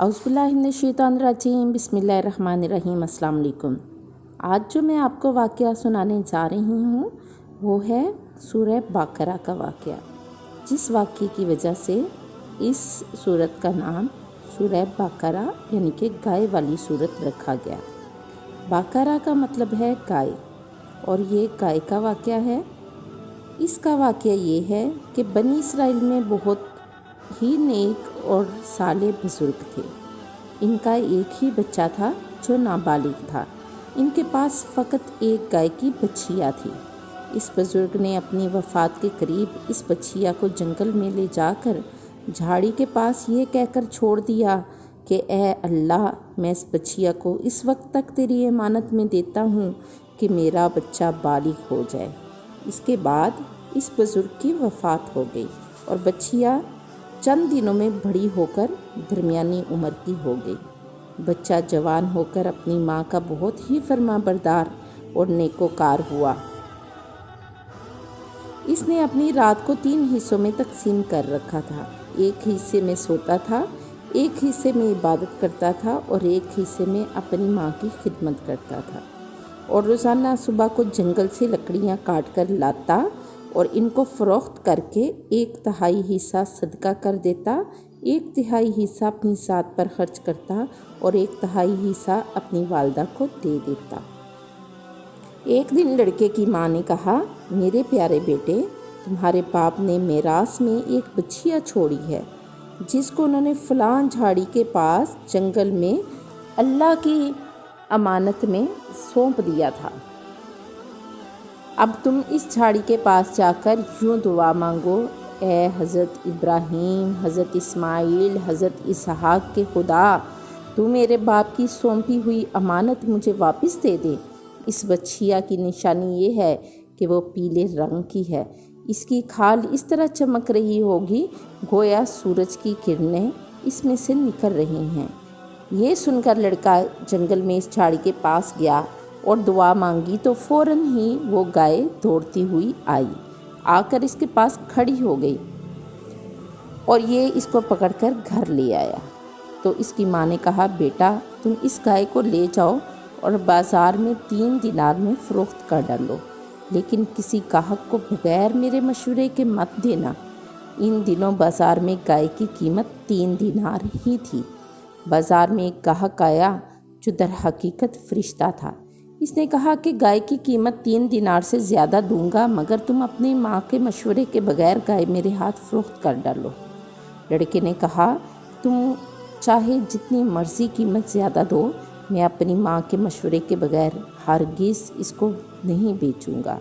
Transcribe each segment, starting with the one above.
औज़ुबिल्लाहिमिनश्शैतानिर्रजीम बिस्मिल्लाहिर्रहमानिर्रहीम। अस्सलाम वालेकुम। आज जो मैं आपको वाक़या सुनाने जा रही हूँ वो है सूरह बकरा का वाक़या, जिस वाक़ये की वजह से इस सूरत का नाम सूरह बकरा यानी कि गाय वाली सूरत रखा गया। बकरा का मतलब है गाय और ये गाय का वाक़या है। इसका वाक़या ये है कि बनी इसराइल में बहुत ही नेक और साले बुज़ुर्ग थे। इनका एक ही बच्चा था जो नाबालिग था। इनके पास फ़कत एक गाय की बछिया थी। इस बुज़ुर्ग ने अपनी वफ़ात के करीब इस बछिया को जंगल में ले जाकर झाड़ी के पास ये कहकर छोड़ दिया कि ए अल्लाह, मैं इस बछिया को इस वक्त तक तेरी अमानत में देता हूँ कि मेरा बच्चा बालिग हो जाए। इसके बाद इस बुज़ुर्ग की वफ़ात हो गई और बछिया चंद दिनों में बड़ी होकर दरमियानी उम्र की हो गई। बच्चा जवान होकर अपनी माँ का बहुत ही फरमाबरदार और नेकोकार हुआ। इसने अपनी रात को 3 हिस्सों में तकसीम कर रखा था। एक हिस्से में सोता था, एक हिस्से में इबादत करता था और एक हिस्से में अपनी माँ की खिदमत करता था। और रोज़ाना सुबह को जंगल से लकड़ियाँ काट कर लाता और इनको फ़रोख्त करके 1/3 हिस्सा सदका कर देता, 1/3 हिस्सा अपनी ज़ात पर खर्च करता और 1/3 हिस्सा अपनी वालदा को दे देता। एक दिन लड़के की माँ ने कहा, मेरे प्यारे बेटे, तुम्हारे बाप ने मेरास में एक बछिया छोड़ी है जिसको उन्होंने फ़लाँ झाड़ी के पास जंगल में अल्लाह की अमानत में सौंप दिया था। अब तुम इस झाड़ी के पास जाकर यूँ दुआ मांगो, ए हज़रत इब्राहीम, हज़रत इस्माइल, हज़रत इसहाक के खुदा, तू मेरे बाप की सौंपी हुई अमानत मुझे वापस दे दे। इस बछिया की निशानी ये है कि वो पीले रंग की है। इसकी खाल इस तरह चमक रही होगी गोया सूरज की किरणें इसमें से निकल रही हैं। ये सुनकर लड़का जंगल में इस झाड़ी के पास गया और दुआ मांगी तो फ़ौरन ही वो गाय दौड़ती हुई आई, आकर इसके पास खड़ी हो गई और ये इसको पकड़कर घर ले आया। तो इसकी माँ ने कहा, बेटा, तुम इस गाय को ले जाओ और बाज़ार में 3 दिनार में फ़रोख्त कर डालो, लेकिन किसी गाहक को बगैर मेरे मशवरे के मत देना। इन दिनों बाज़ार में गाय की कीमत 3 दिनार ही थी। बाज़ार में एक गाहक आया जो दर हकीकत फ़रिश्ता था। इसने कहा कि गाय की कीमत 3 दिनार से ज़्यादा दूंगा मगर तुम अपनी माँ के मशवरे के बगैर गाय मेरे हाथ फ़रोख्त कर डालो। लड़के ने कहा, तुम चाहे जितनी मर्ज़ी कीमत ज़्यादा दो, मैं अपनी माँ के मशवरे के बगैर हरगिज़ इसको नहीं बेचूंगा।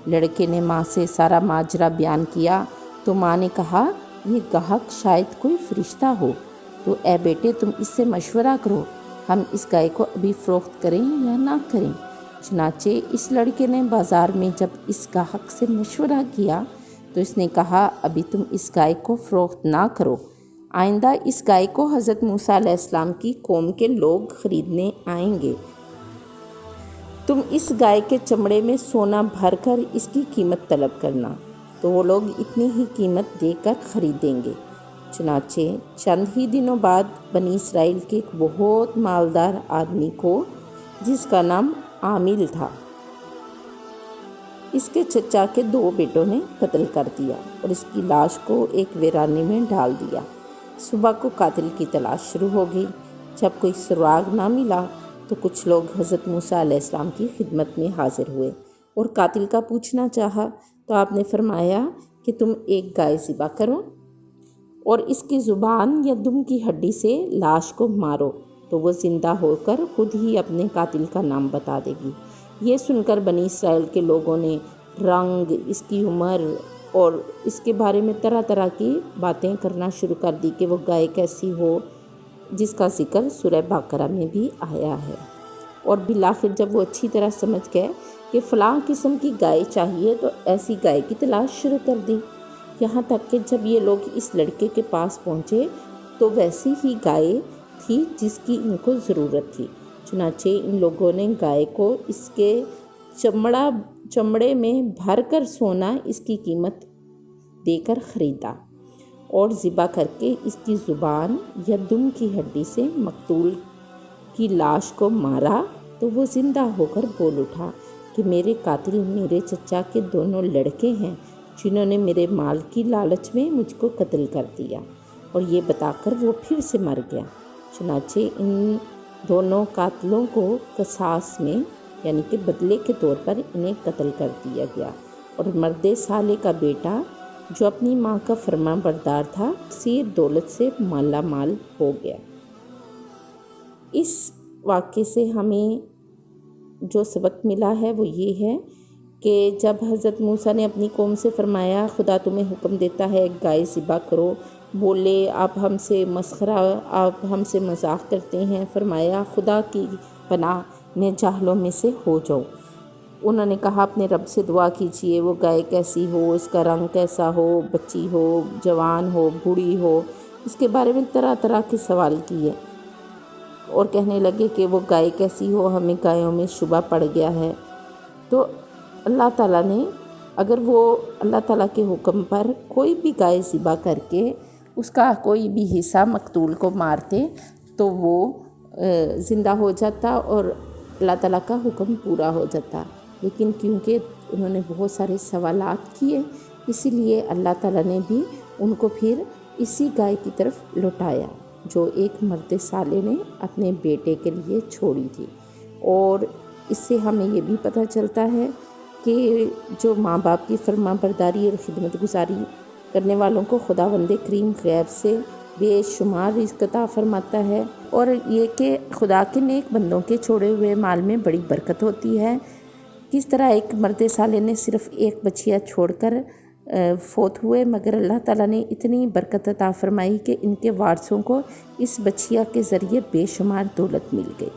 लड़के ने माँ से सारा माजरा बयान किया तो माँ ने कहा, ये गाहक शायद कोई फ़रिश्ता हो, तो ए बेटे, तुम इससे मशवरा करो, हम इस गाय को अभी फ़रोख्त करें या ना करें। चुनाचे इस लड़के ने बाज़ार में जब इस गाहक से मशवरा किया तो इसने कहा, अभी तुम इस गाय को फ़रोख्त ना करो। आइंदा इस गाय को हज़रत मूसा अलैहिस्सलाम की कौम के लोग ख़रीदने आएंगे। तुम इस गाय के चमड़े में सोना भरकर इसकी कीमत तलब करना, तो वो लोग इतनी ही कीमत देकर ख़रीदेंगे। चुनाचे चंद ही दिनों बाद बनी इसराइल के एक बहुत मालदार आदमी को, जिसका नाम आमिल था, इसके चचा के 2 बेटों ने कत्ल कर दिया और इसकी लाश को एक वीराने में डाल दिया। सुबह को कातिल की तलाश शुरू हो गई। जब कोई सुराग ना मिला तो कुछ लोग हज़रत मूसा अलैहिस्सलाम की खिदमत में हाजिर हुए और कातिल का पूछना चाहा तो आपने फरमाया कि तुम एक गाय ज़िबा करो और इसकी ज़ुबान या दुम की हड्डी से लाश को मारो, तो वो ज़िंदा होकर खुद ही अपने कातिल का नाम बता देगी। ये सुनकर बनी इसराइल के लोगों ने रंग, इसकी उम्र और इसके बारे में तरह तरह की बातें करना शुरू कर दी कि वो गाय कैसी हो, जिसका ज़िक्र सूरह बकरा में भी आया है। और बिलाखिर जब वो अच्छी तरह समझ गए कि फ़लाँ किस्म की गाय चाहिए तो ऐसी गाय की तलाश शुरू कर दी। यहाँ तक कि जब ये लोग इस लड़के के पास पहुँचे तो वैसी ही गाय थी जिसकी इनको ज़रूरत थी। चुनाचे इन लोगों ने गाय को इसके चमड़े में भरकर सोना इसकी कीमत देकर ख़रीदा اور ذبح کر کے اس کی زبان یا دم کی ہڈی سے مقتول کی لاش کو مارا تو وہ زندہ ہو کر بول اٹھا کہ میرے قاتل میرے چچا کے دونوں لڑکے ہیں جنہوں نے میرے مال کی لالچ میں مجھ کو قتل کر دیا، اور یہ بتا کر وہ پھر سے مر گیا۔ چنانچہ ان دونوں قاتلوں کو قصاص میں یعنی کہ بدلے کے طور پر انہیں قتل کر دیا گیا، اور مرد صالح کا بیٹا جو اپنی ماں کا فرمان بردار تھا کثیر دولت سے مالا مال ہو گیا۔ اس واقعے سے ہمیں جو سبق ملا ہے وہ یہ ہے کہ جب حضرت موسیٰ نے اپنی قوم سے فرمایا خدا تمہیں حکم دیتا ہے ایک گائے ذبح کرو، بولے آپ ہم سے مسخرہ، آپ ہم سے مذاق کرتے ہیں، فرمایا خدا کی پناہ میں جاہلوں میں سے ہو جاؤ۔ انہوں نے کہا اپنے رب سے دعا کیجئے، وہ گائے کیسی ہو، اس کا رنگ کیسا ہو، بچی ہو، جوان ہو، بوڑھی ہو، اس کے بارے میں طرح طرح کے سوال کیے، اور کہنے لگے کہ وہ گائے کیسی ہو، ہمیں گایوں میں شبہ پڑ گیا ہے۔ تو اللہ تعالیٰ نے اگر وہ اللہ تعالیٰ کے حکم پر کوئی بھی گائے ذبح کر کے اس کا کوئی بھی حصہ مقتول کو مارتے تو وہ زندہ ہو جاتا اور اللہ تعالیٰ کا حکم پورا ہو جاتا، لیکن کیونکہ انہوں نے بہت سارے سوالات کیے اسی لیے اللہ تعالیٰ نے بھی ان کو پھر اسی گائے کی طرف لوٹایا جو ایک مرد صالح نے اپنے بیٹے کے لیے چھوڑی تھی۔ اور اس سے ہمیں یہ بھی پتہ چلتا ہے کہ جو ماں باپ کی فرمان برداری اور خدمت گزاری کرنے والوں کو خداوند کریم غیب سے بے شمار رزق عطا فرماتا ہے، اور یہ کہ خدا کے نیک بندوں کے چھوڑے ہوئے مال میں بڑی برکت ہوتی ہے۔ کس طرح ایک مرد صالح نے صرف ایک بچیا چھوڑ کر فوت ہوئے، مگر اللہ تعالیٰ نے اتنی برکت عطا فرمائی کہ ان کے وارثوں کو اس بچیا کے ذریعے بے شمار دولت مل گئی۔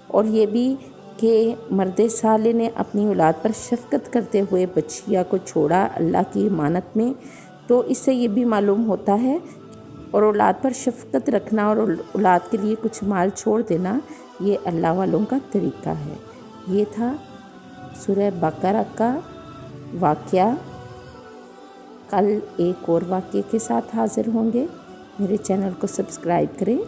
اور یہ بھی کہ مرد صالح نے اپنی اولاد پر شفقت کرتے ہوئے بچیا کو چھوڑا اللہ کی امانت میں، تو اس سے یہ بھی معلوم ہوتا ہے اور اولاد پر شفقت رکھنا اور اولاد کے لیے کچھ مال چھوڑ دینا یہ اللہ والوں کا طریقہ ہے۔ یہ تھا سورہ بقرہ کا واقعہ۔ کل ایک اور واقعے کے ساتھ حاضر ہوں گے۔ میرے چینل کو سبسکرائب کریں،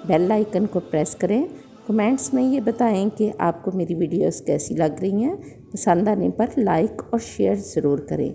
بیل آئیکن کو پریس کریں، کمنٹس میں یہ بتائیں کہ آپ کو میری ویڈیوز کیسی لگ رہی ہیں، پسند آنے پر لائک اور شیئر ضرور کریں۔